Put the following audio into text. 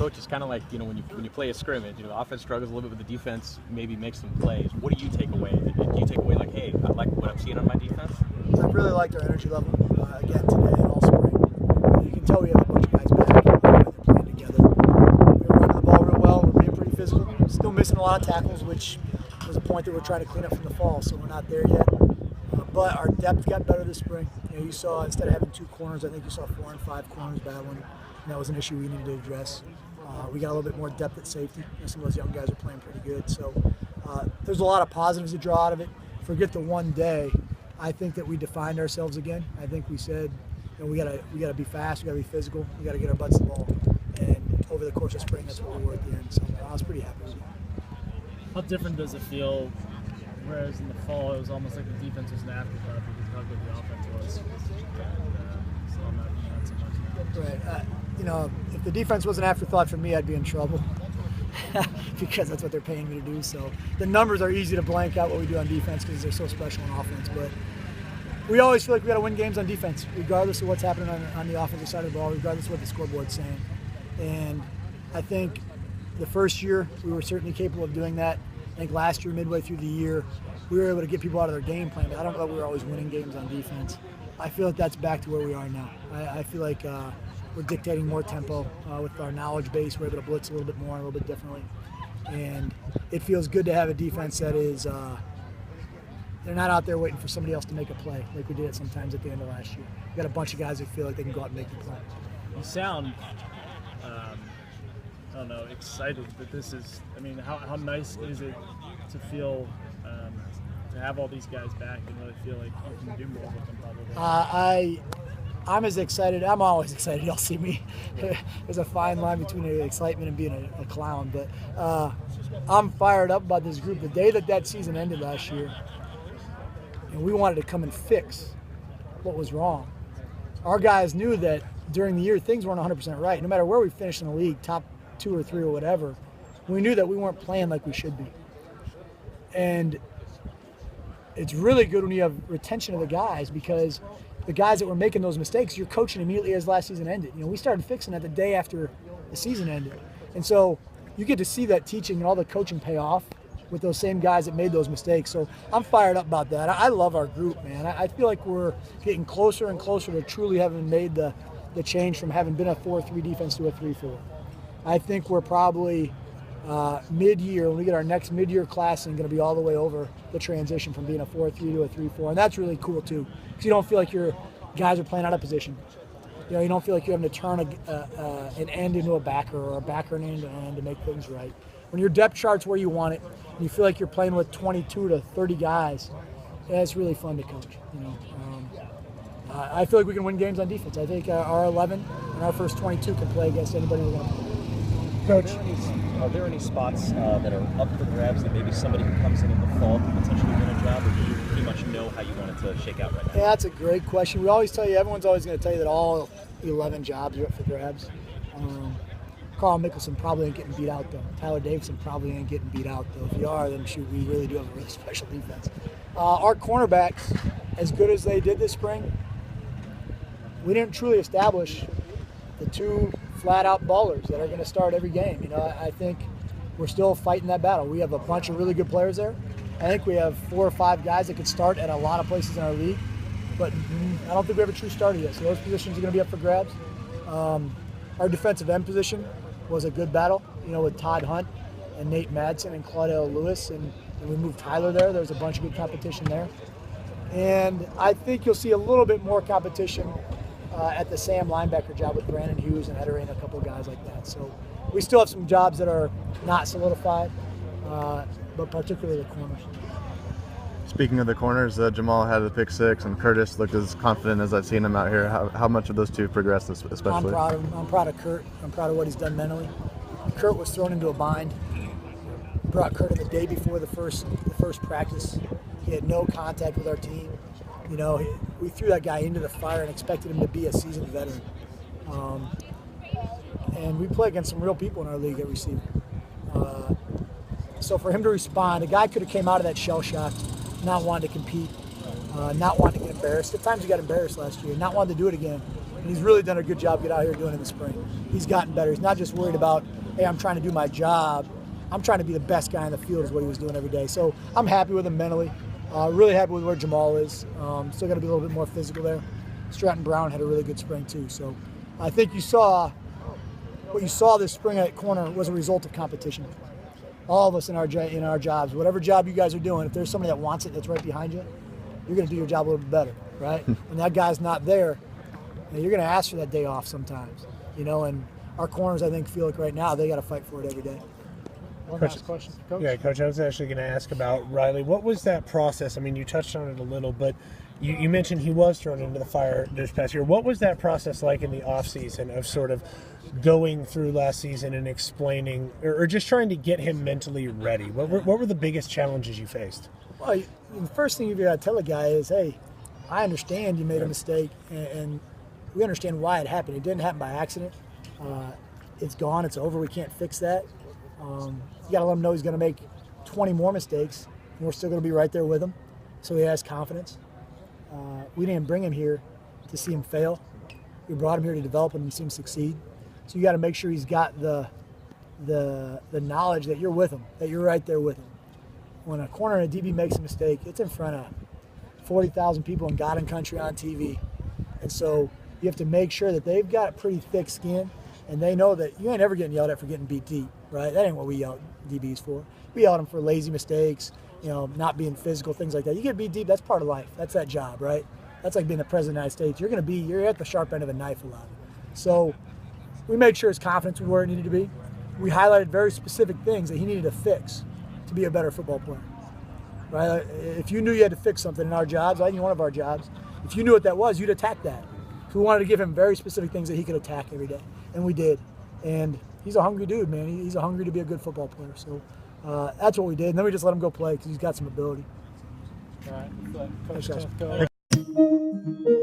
coach, it's kind of like, when you play a scrimmage, the offense struggles a little bit, but the defense maybe makes some plays. What do you take away? Do you take away like, hey, I like what I'm seeing on my defense? I really liked our energy level again today and all spring. You can tell we have a bunch of guys back. They're playing together. We're running the ball real well. We're being pretty physical. Still missing a lot of tackles, which was a point that we're trying to clean up from the fall, so we're not there yet. But our depth got better this spring. You saw, instead of having 2 corners, I think you saw 4 and 5 corners battling. And that was an issue we needed to address. We got a little bit more depth at safety. Some of those young guys are playing pretty good. So there's a lot of positives to draw out of it. Forget the one day. I think that we defined ourselves again. I think we said, we gotta be fast, we gotta be physical, we gotta get our butts to the ball. And over the course of spring, that's what we were at the end. So I was pretty happy with it. How different does it feel? Whereas in the fall, it was almost like the defense was an afterthought because of how good the offense was. So I'm not doing that so much now. Right. If the defense was an afterthought for me, I'd be in trouble because that's what they're paying me to do. So the numbers are easy to blank out what we do on defense because they're so special on offense. But we always feel like we got to win games on defense, regardless of what's happening on the offensive side of the ball, regardless of what the scoreboard's saying. And I think the first year we were certainly capable of doing that. I think last year, midway through the year, we were able to get people out of their game plan, but I don't know if we were always winning games on defense. I feel like that's back to where we are now. I feel like we're dictating more tempo with our knowledge base. We're able to blitz a little bit more, a little bit differently. And it feels good to have a defense that is, they're not out there waiting for somebody else to make a play like we did sometimes at the end of last year. We got a bunch of guys that feel like they can go out and make the play. You sound, I don't know, excited that this is, how nice is it to feel, to have all these guys back and really feel like you can do more with them probably? I'm as excited. I'm always excited. Y'all see me. There's a fine line between excitement and being a clown. But I'm fired up about this group. The day that season ended last year, and we wanted to come and fix what was wrong. Our guys knew that during the year things weren't 100% right. No matter where we finished in the league, top 2 or 3 or whatever, we knew that we weren't playing like we should be. And it's really good when you have retention of the guys, because the guys that were making those mistakes, you're coaching immediately as last season ended. We started fixing that the day after the season ended. And so you get to see that teaching and all the coaching pay off with those same guys that made those mistakes. So I'm fired up about that. I love our group, man. I feel like we're getting closer and closer to truly having made the change from having been a 4-3 defense to a 3-4. I think we're probably mid-year, when we get our next mid-year class, and going to be all the way over the transition from being a 4-3 to a 3-4. And that's really cool, too, because you don't feel like your guys are playing out of position. You don't feel like you're having to turn an end into a backer or a backer an end to end to make things right. When your depth chart's where you want it, and you feel like you're playing with 22 to 30 guys, it's really fun to coach. I feel like we can win games on defense. I think our 11 and our first 22 can play against anybody we're going to play. Coach, are there any spots that are up for grabs that maybe somebody who comes in the fall can potentially win a job, or do you pretty much know how you want it to shake out right now? Yeah, that's a great question. We always tell you, everyone's always going to tell you that all 11 jobs are up for grabs. Carl Mickelson probably ain't getting beat out, though. Tyler Davidson probably ain't getting beat out, though. If you are, then shoot, we really do have a really special defense. Our cornerbacks, as good as they did this spring, we didn't truly establish the 2 flat-out ballers that are going to start every game. I think we're still fighting that battle. We have a bunch of really good players there. I think we have 4 or 5 guys that could start at a lot of places in our league, but I don't think we have a true starter yet. So those positions are going to be up for grabs. Our defensive end position was a good battle, with Todd Hunt and Nate Madsen and Claudel Lewis, and we moved Tyler there. There was a bunch of good competition there. And I think you'll see a little bit more competition at the Sam linebacker job with Brandon Hughes and Edery and a couple of guys like that. So we still have some jobs that are not solidified, but particularly the corners. Speaking of the corners, Jamal had a pick 6 and Curtis looked as confident as I've seen him out here. How much of those 2 progressed especially? I'm proud of him. I'm proud of Kurt. I'm proud of what he's done mentally. Kurt was thrown into a bind. Brought Kurt in the day before the first practice. He had no contact with our team. We threw that guy into the fire and expected him to be a seasoned veteran. And we play against some real people in our league at receiver. So for him to respond, a guy could have came out of that shell shock, not wanting to compete, not wanting to get embarrassed. At times he got embarrassed last year, not wanting to do it again. And he's really done a good job getting out here doing it in the spring. He's gotten better. He's not just worried about, hey, I'm trying to do my job. I'm trying to be the best guy in the field is what he was doing every day. So I'm happy with him mentally. Really happy with where Jamal is. Still got to be a little bit more physical there. Stratton Brown had a really good spring too. So I think what you saw this spring at corner was a result of competition. All of us in our jobs, whatever job you guys are doing, if there's somebody that wants it that's right behind you, you're going to do your job a little bit better, right? And that guy's not there, you're going to ask for that day off sometimes, and our corners, I think, feel like right now they got to fight for it every day. One last question, Coach. Yeah, Coach, I was actually going to ask about Riley. What was that process? I mean, you touched on it a little, but you mentioned he was thrown into the fire this past year. What was that process like in the offseason of sort of going through last season and explaining or just trying to get him mentally ready? What were the biggest challenges you faced? Well, the first thing you got to tell a guy is, hey, I understand you made a mistake, and we understand why it happened. It didn't happen by accident. It's gone. It's over. We can't fix that. You got to let him know he's going to make 20 more mistakes, and we're still going to be right there with him, so he has confidence. We didn't bring him here to see him fail. We brought him here to develop him and see him succeed. So you got to make sure he's got the knowledge that you're with him, that you're right there with him. When a corner and a DB makes a mistake, it's in front of 40,000 people in God and country on TV. And so you have to make sure that they've got pretty thick skin, and they know that you ain't ever getting yelled at for getting beat deep, right? That ain't what we yell at DBs for. We yell at them for lazy mistakes, not being physical, things like that. You get beat deep, that's part of life. That's that job, right? That's like being the president of the United States. You're at the sharp end of a knife a lot. So we made sure his confidence was where it needed to be. We highlighted very specific things that he needed to fix to be a better football player, right? If you knew you had to fix something in our jobs, any one of our jobs, if you knew what that was, you'd attack that. So we wanted to give him very specific things that he could attack every day, and we did. And he's a hungry dude, man. He's hungry to be a good football player. So that's what we did. And then we just let him go play because he's got some ability. All right. Coach Toth, go.